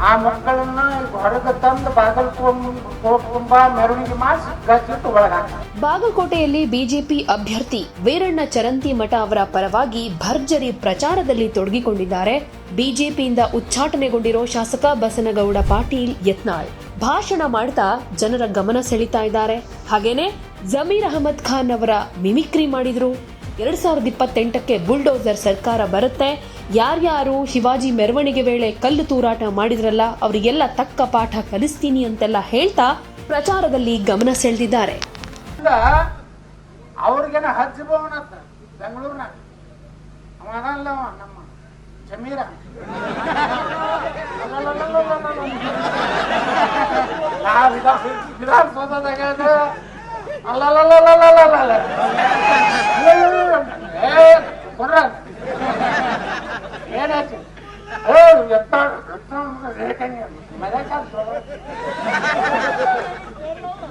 ಆ ಮಕ್ಕಳನ್ನ ಹೊರಗೆ ತಂದು ಬಾಗಲ್ ತುಂಬಾ ಮೆರವಣಿಗೆ ಮಾಡಿಸಿ ಗಚ್ಚಿಟ್ಟು ಒಳಗಾಕ. ಬಾಗಲಕೋಟೆಯಲ್ಲಿ ಬಿಜೆಪಿ ಅಭ್ಯರ್ಥಿ ವೀರಣ್ಣ ಚರಂತಿಮಠ ಅವರ ಪರವಾಗಿ ಭರ್ಜರಿ ಪ್ರಚಾರದಲ್ಲಿ ತೊಡಗಿಕೊಂಡಿದ್ದಾರೆ ಬಿಜೆಪಿಯಿಂದ ಉಚ್ಚಾಟನೆಗೊಂಡಿರೋ ಶಾಸಕ ಬಸನಗೌಡ ಪಾಟೀಲ್ ಯತ್ನಾಳ್. ಭಾಷಣ ಮಾಡ್ತಾ ಜನರ ಗಮನ ಸೆಳೀತಾ ಇದ್ದಾರೆ. ಹಾಗೇನೆ ಜಮೀರ್ ಅಹಮದ್ ಖಾನ್ ಅವರ ಮಿಮಿಕ್ರಿ ಮಾಡಿದ್ರು. 2028ಕ್ಕೆ ಬುಲ್ಡೋಸರ್ ಸರ್ಕಾರ ಬರುತ್ತೆ, ಯಾರ್ಯಾರು ಶಿವಾಜಿ ಮೆರವಣಿಗೆ ವೇಳೆ ಕಲ್ಲು ತೂರಾಟ ಮಾಡಿದ್ರಲ್ಲ ಅವರಿಗೆಲ್ಲ ತಕ್ಕ ಪಾಠ ಕಲಿಸ್ತೀನಿ ಅಂತೆಲ್ಲ ಹೇಳ್ತಾ ಪ್ರಚಾರದಲ್ಲಿ ಗಮನ ಸೆಳೆದಿದ್ದಾರೆ. ಅವ್ರಿಗೇನ ಹಜ್ ಭವನ ಬೆಂಗಳೂರಿನ ಅವನಲ್ಲ ನಮ್ಮ ಜಮೀರ ವಿಧಾನಸೌಧದಾಗ ಏನಾಯ್ತು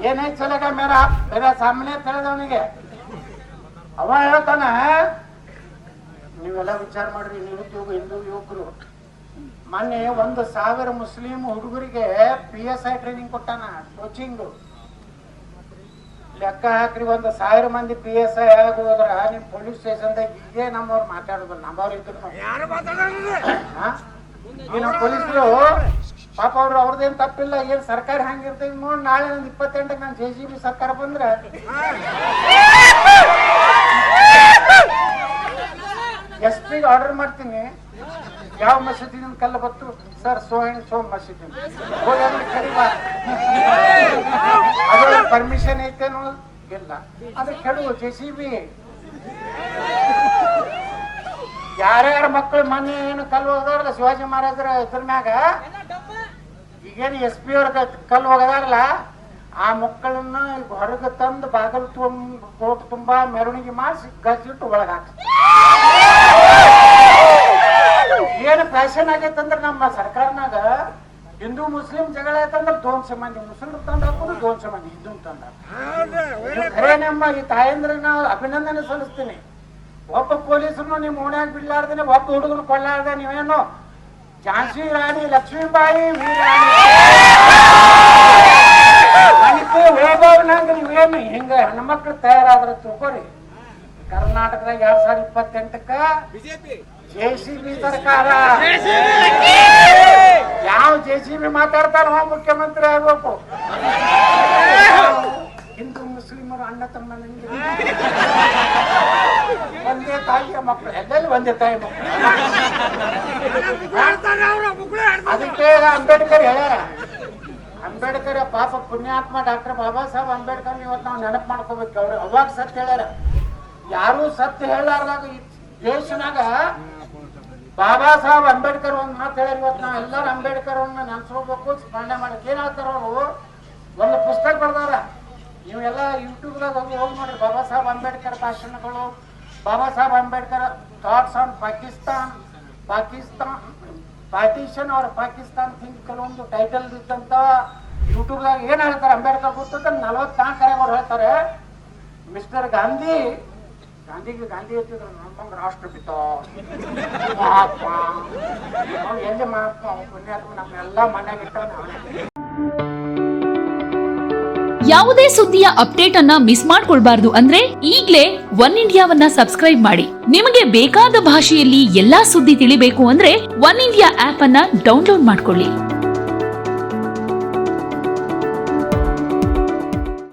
ಏನಾಯ್ತು ಸಲಗ ಮೇರ ಸಾಮಾನ್ಯ ತಿಳಿದವನಿಗೆ ಅವ ಹೇಳ್ತಾನ, ನೀವೆಲ್ಲ ವಿಚಾರ ಮಾಡ್ರಿ, ನಿರುದ್ಯೋಗ ಹಿಂದೂ ಯುವಕರು. ಮೊನ್ನೆ 1,000 ಮುಸ್ಲಿಂ ಹುಡುಗರಿಗೆ PSI ಟ್ರೈನಿಂಗ್ ಕೊಟ್ಟಾನ, ಕೋಚಿಂಗ್. ಲೆಕ್ಕ ಹಾಕ್ರಿ, 1,000 ಮಂದಿ PSI ಆಗೋದ್ರ ನಿಮ್ ಪೊಲೀಸ್ ಸ್ಟೇಷನ್ದಾಗ ಹೀಗೆ ನಮ್ಮವ್ರು ಮಾತಾಡೋದು. ನಮ್ಮವ್ರು ಇದ್ರು ನಮ್ಮ ಪೊಲೀಸರು ಪಾಪ ಅವ್ರದ್ದೇನ್ ತಪ್ಪಿಲ್ಲ. ಏನ್ ಸರ್ಕಾರ ಹಂಗಿರ್ತೈತಿ ನೋಡಿ. ನಾಳೆ 28ಕ್ಕೆ ನಾನು JCB ಸರ್ಕಾರ ಬಂದ್ರೆ SP ಆರ್ಡರ್ ಮಾಡ್ತೀನಿ, ಯಾವ ಮಸೀದಿನ ಕಲ್ಲು ಬತ್ತು ಸರ್, ಸೋಮ್ ಮಸೀದಿ ಅದ್ರ ಪರ್ಮಿಷನ್ ಐತೇನೋ ಇಲ್ಲ, ಅದ್ರ ಕೆಡು JCB. ಯಾರ್ಯಾರ ಮಕ್ಕಳು ಮೊನ್ನೆ ಏನು ಕಲ್ಲು ಹೋಗದಾರಲ್ಲ ಶಿವಾಜಿ ಮಹಾರಾಜರ ಇದ್ರ ಮ್ಯಾಗ, ಈಗೇನು SP ಅವ್ರ ಕಲ್ಲು ಹೋಗದಾರಲ್ಲ, ಆ ಮಕ್ಕಳನ್ನ ಹೊರಗೆ ತಂದು ಬಾಗಲ್ ತುಂಬಾ ಮೆರವಣಿಗೆ ಮಾಡಿಸಿ ಗಚ್ಚಿಟ್ಟು ಒಳಗಾಕ. ಏನು ಫ್ಯಾಷನ್ ಆಗೈತಂದ್ರೆ ನಮ್ಮ ಸರ್ಕಾರನಾಗ ಹಿಂದೂ ಮುಸ್ಲಿಂ ಜಗಳ ಆಯ್ತಂದ್ರೆ 200 ಮಂದಿ ಮುಸ್ಲಿಂ ತಂದು ಹಾಕೋದು, 200 ಮಂದಿ ಹಿಂದೂ ತಂದ. ನಮ್ಮ ಈ ತಾಯಂದ್ರೆ ನಾವು ಅಭಿನಂದನೆ ಸಲ್ಲಿಸ್ತೀನಿ. ಒಬ್ಬ ಪೊಲೀಸರು ನಿಮ್ ಓಣ್ಯಾಗ ಬಿಡ್ಲಾರ್ದೇನೆ ಒಬ್ಬ ಹುಡುಗರು ಕೊಳ್ಳಾರ್ದೆ ನೀವೇನು ಝಾನ್ಸಿ ರಾಣಿ ಲಕ್ಷ್ಮೀಬಾಯಿ ವೈಭವ್ನಂಗ ನೀವೇನು ಹಿಂಗ ಹೆಣ್ಮಕ್ಳು ತಯಾರಾದ್ರ ತಿಳ್ಕೊರಿ. ಕರ್ನಾಟಕದಾಗ 2028ಕ್ಕ JCB ಸರ್ಕಾರ. ಯಾವ JCB ಮಾತಾಡ್ತಾರ ಮುಖ್ಯಮಂತ್ರಿ ಆಗ್ಬೇಕು. ಹಿಂದೂ ಮುಸ್ಲಿಮರು ಅಣ್ಣ ತಮ್ಮ ಒಂದೇ ತಾಯಿಯ ಮಕ್ಕಳು, ಎಲ್ಲೆಲ್ಲಿ ಒಂದೇ ತಾಯಿ ಮಕ್ಕಳು. ಅದಕ್ಕೆ ಅಂಬೇಡ್ಕರ್ ಹೇಳ್ಯಾರ, ಅಂಬೇಡ್ಕರ್ ಪಾಪ ಪುಣ್ಯಾತ್ಮ ಡಾಕ್ಟರ್ ಬಾಬಾ ಸಾಹೇಬ್ ಅಂಬೇಡ್ಕರ್ ಇವತ್ತು ನಾವು ನೆನಪು ಮಾಡ್ಕೋಬೇಕು. ಅವ್ರು ಅವಾಗ ಸತ್ಯ ಹೇಳ್ಯಾರ. ಯಾರು ಸತ್ಯ ಹೇಳಾರ್ದಾಗ ಈ ದೇಶನಾಗ ಬಾಬಾ ಸಾಹೇಬ್ ಅಂಬೇಡ್ಕರ್ ಒಂದ್ ಮಾತು ಹೇಳ್ಯಾರ. ಇವತ್ತು ನಾವ್ ಎಲ್ಲರೂ ಅಂಬೇಡ್ಕರ್ ಅವ್ರನ್ನ ನೆನ್ಸ್ಕೋಬೇಕು, ಸ್ಮರಣೆ ಮಾಡಕ್. ಏನ್ ಹೇಳ್ತಾರ ಅವರು, ಒಂದು ಪುಸ್ತಕ ಬರ್ದಾರ, ನೀವೆಲ್ಲ ಯೂಟ್ಯೂಬ್ದಾಗ ಹೋಗಿ ನೋಡ್ರಿ. ಬಾಬಾ ಸಾಹೇಬ್ ಅಂಬೇಡ್ಕರ್ ಭಾಷಣಗಳು, Baba Saheb Ambedkar thoughts on partition ಅವ್ರ ಪಾಕಿಸ್ತಾನ್ ಥಿಂಕ್ ಕೆಲವೊಂದು ಟೈಟಲ್ ಇದ್ದಂತ ಯೂಟ್ಯೂಬ್ದಾಗ ಏನ್ ಹೇಳ್ತಾರೆ ಅಂಬೇಡ್ಕರ್ ಗೊತ್ತ 44 ಅವ್ರು ಹೇಳ್ತಾರೆ, ಮಿಸ್ಟರ್ ಗಾಂಧಿಗೆ ಗಾಂಧಿ ಎತ್ತಿದ್ರು ನಮ್ಮಂಗ ರಾಷ್ಟ್ರಪಿತ ಮಹಾತ್ಮ. ಎಲ್ಲಿ ಮಹಾತ್ಮ ಪುಣ್ಯಾತ್ಮ ನಮ್ಮೆಲ್ಲ ಮನೆಯಾಗಿಟ್ಟ. ಯಾವುದೇ ಸುದ್ದಿಯ ಅಪ್ಡೇಟ್ ಅನ್ನ ಮಿಸ್ ಮಾಡ್ಕೊಳ್ಬಾರ್ದು ಅಂದ್ರೆ ಈಗ್ಲೇ ಒನ್ ಇಂಡಿಯಾವನ್ನ ಸಬ್ಸ್ಕ್ರೈಬ್ ಮಾಡಿ. ನಿಮಗೆ ಬೇಕಾದ ಭಾಷೆಯಲ್ಲಿ ಎಲ್ಲಾ ಸುದ್ದಿ ತಿಳಿಬೇಕು ಅಂದ್ರೆ ಒನ್ ಇಂಡಿಯಾ ಆಪ್ ಅನ್ನ ಡೌನ್ಲೋಡ್ ಮಾಡ್ಕೊಳ್ಳಿ.